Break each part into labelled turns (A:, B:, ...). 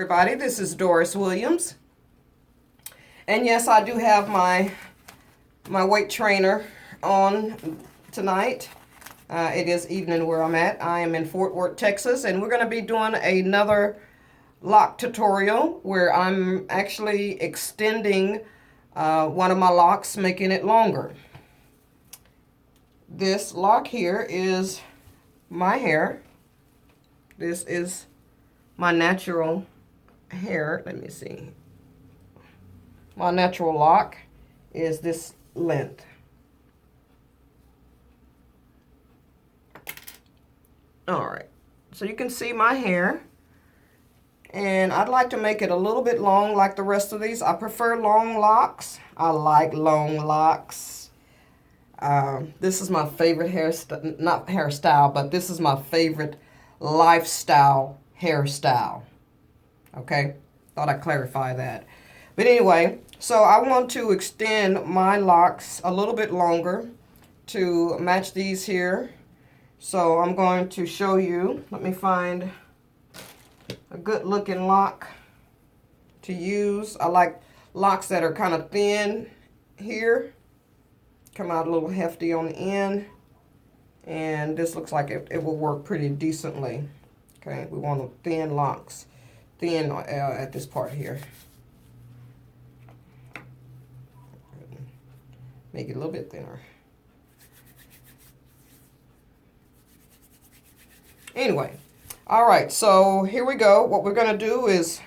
A: everybody. This is Doris Williams. And yes, I do have my weight trainer on tonight. It is evening where I'm at. I am in Fort Worth, Texas, and we're going to be doing another lock tutorial where I'm actually extending one of my locks, making it longer. This lock here is my hair. This is my natural hair. Let me see. My natural lock is this length. All right, so you can see my hair, and I'd like to make it a little bit long like the rest of these. I prefer long locks. I like long locks. This is my favorite hairstyle, not hairstyle, but this is my favorite lifestyle hairstyle. Okay, thought I'd clarify that. But anyway, so I want to extend my locks a little bit longer to match these here. So I'm going to show you, let me find a good looking lock to use. I like locks that are kind of thin here, come out a little hefty on the end, and this looks like it will work pretty decently. Okay, we want thin locks, thin at this part here. Make it a little bit thinner. Anyway, all right, so here we go. What we're going to do is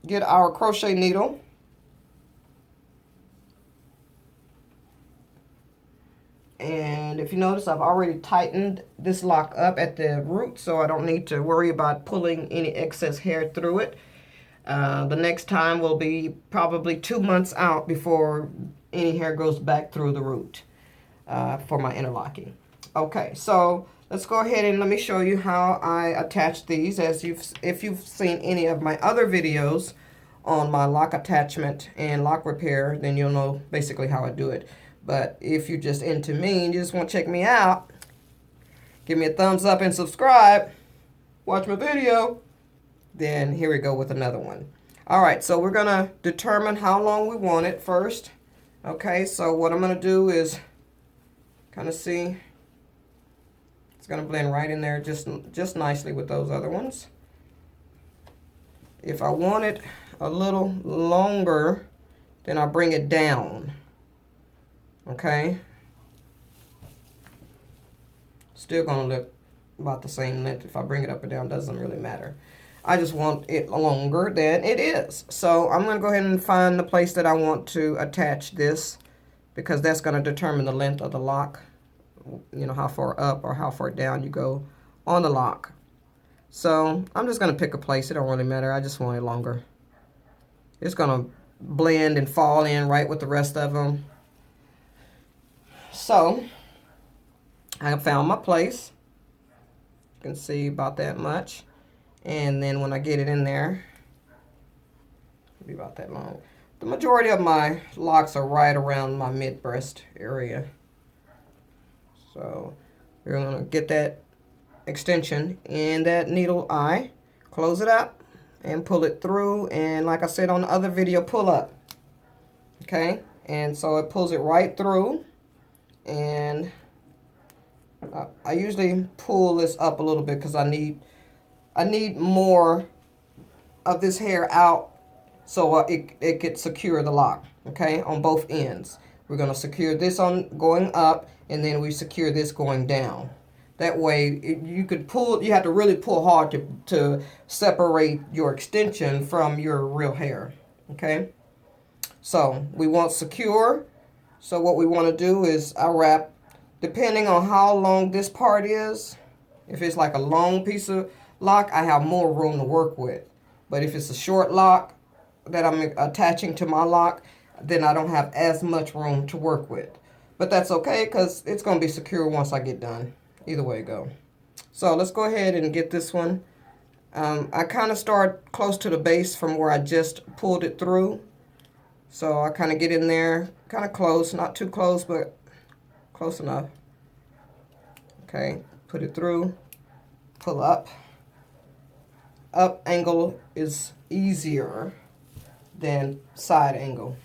A: get our crochet needle. And if you notice, I've already tightened this lock up at the root, so I don't need to worry about pulling any excess hair through it. The next time will be probably 2 months out before any hair goes back through the root for my interlocking. Okay, so let's go ahead and let me show you how I attach these. If you've seen any of my other videos on my lock attachment and lock repair, then you'll know basically how I do it. But if you're just into me and you just want to check me out, give me a thumbs up and subscribe, watch my video, then here we go with another one. All right, so we're gonna determine how long we want it first. Okay, so what I'm gonna do is kind of see, it's gonna blend right in there just nicely with those other ones. If I want it a little longer, then I bring it down. Okay, still gonna look about the same length. If I bring it up or down, doesn't really matter. I just want it longer than it is. So I'm gonna go ahead and find the place that I want to attach this, because that's gonna determine the length of the lock. You know, how far up or how far down you go on the lock. So I'm just gonna pick a place. It don't really matter. I just want it longer. It's gonna blend and fall in right with the rest of them. So I found my place. You can see about that much. And then when I get it in there, it'll be about that long. The majority of my locks are right around my mid-breast area. So we're going to get that extension in that needle eye, close it up, and pull it through. And like I said on the other video, pull up. Okay? And so it pulls it right through. And I usually pull this up a little bit because I need more of this hair out so it could secure the lock, okay, on both ends. We're going to secure this on going up, and then we secure this going down. That way, you have to really pull hard to separate your extension from your real hair, okay? So we want secure. So what we want to do is I wrap, depending on how long this part is. If it's like a long piece of lock, I have more room to work with. But if it's a short lock that I'm attaching to my lock, then I don't have as much room to work with. But that's okay, because it's going to be secure once I get done. Either way it go. So let's go ahead and get this one. I kind of start close to the base from where I just pulled it through. So I kind of get in there, kind of close, not too close, but close enough. Okay, put it through, pull up, up angle is easier than side angle.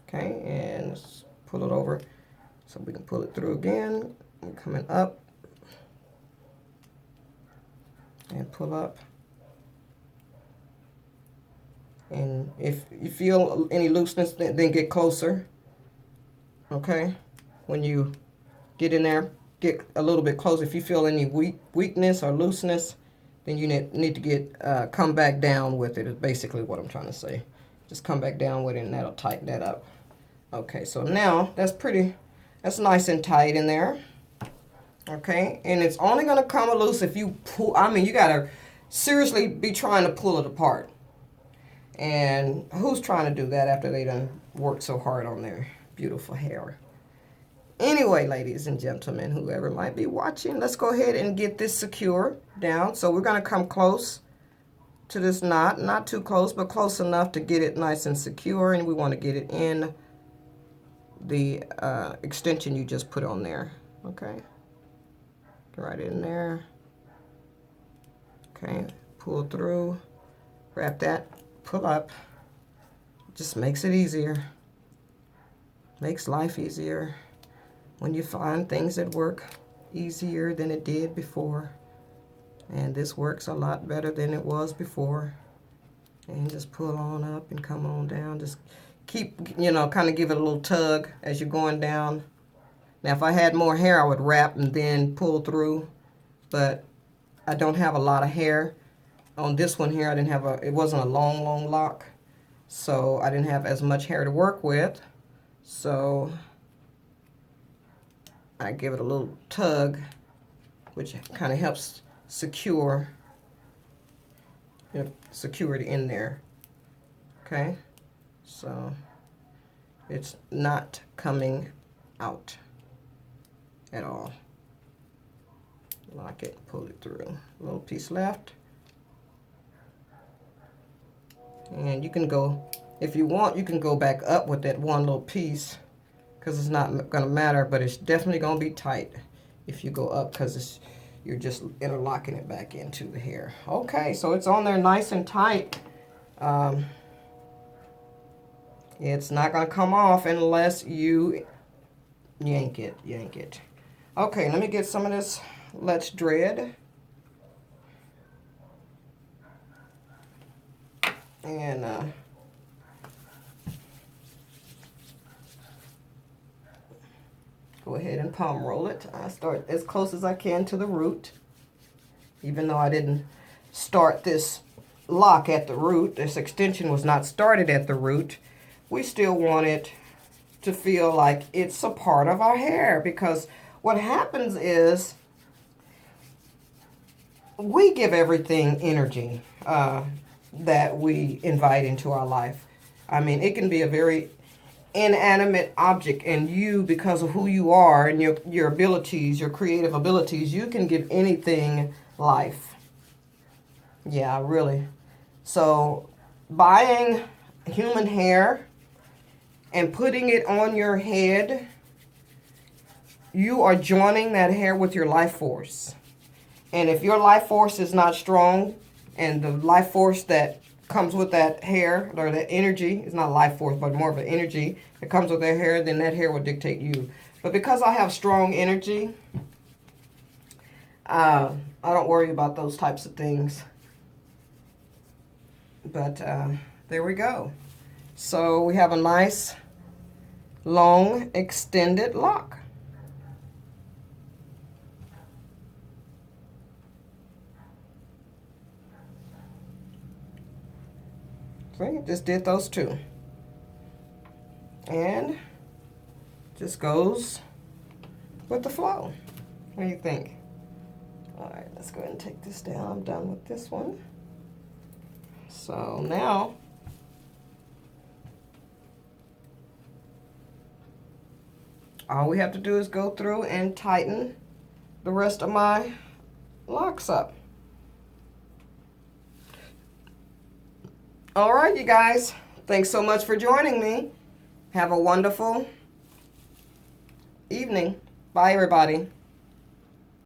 A: Okay, and let's pull it over so we can pull it through again. We're coming up and pull up. And if you feel any looseness, then get closer. Okay, when you get in there, get a little bit closer. If you feel any weakness or looseness, then you need to get come back down with it, is basically what I'm trying to say. Just come back down with it and that'll tighten that up. Okay, so now that's nice and tight in there. Okay, and it's only going to come loose if you pull. I mean, you got to seriously be trying to pull it apart. And who's trying to do that after they done worked so hard on their beautiful hair? Anyway, ladies and gentlemen, whoever might be watching, let's go ahead and get this secure down. So we're going to come close to this knot, not too close, but close enough to get it nice and secure. And we want to get it in the extension you just put on there. Okay, right in there. Okay, pull through, wrap that, pull up. Just makes it easier. Makes life easier when you find things that work easier than it did before. And this works a lot better than it was before. And just pull on up and come on down. Just keep, kind of give it a little tug as you're going down. Now, if I had more hair, I would wrap and then pull through. But I don't have a lot of hair. On this one here, it wasn't a long lock. So I didn't have as much hair to work with. So I give it a little tug, which kind of helps secure it in there. Okay, so it's not coming out at all. Lock it, pull it through. A little piece left. And you can go, if you want, you can go back up with that one little piece, because it's not going to matter, but it's definitely going to be tight if you go up, because you're just interlocking it back into the hair. Okay, so it's on there nice and tight. It's not going to come off unless you yank it. Okay, let me get some of this Let's Dread. And go ahead and palm roll it. I start as close as I can to the root. Even though I didn't start this lock at the root, this extension was not started at the root, we still want it to feel like it's a part of our hair, because what happens is we give everything energy that we invite into our life. I mean, it can be a very inanimate object, and you, because of who you are and your abilities, your creative abilities, you can give anything life. Yeah, really. So buying human hair and putting it on your head, you are joining that hair with your life force. And if your life force is not strong, and the life force that comes with that hair, or that energy, it's not life force, but more of an energy that comes with that hair, then that hair will dictate you. But because I have strong energy, I don't worry about those types of things. But there we go. So we have a nice, long, extended lock. See, just did those two. And just goes with the flow. What do you think? All right, let's go ahead and take this down. I'm done with this one. So now, all we have to do is go through and tighten the rest of my locks up. All right, you guys. Thanks so much for joining me. Have a wonderful evening. Bye, everybody.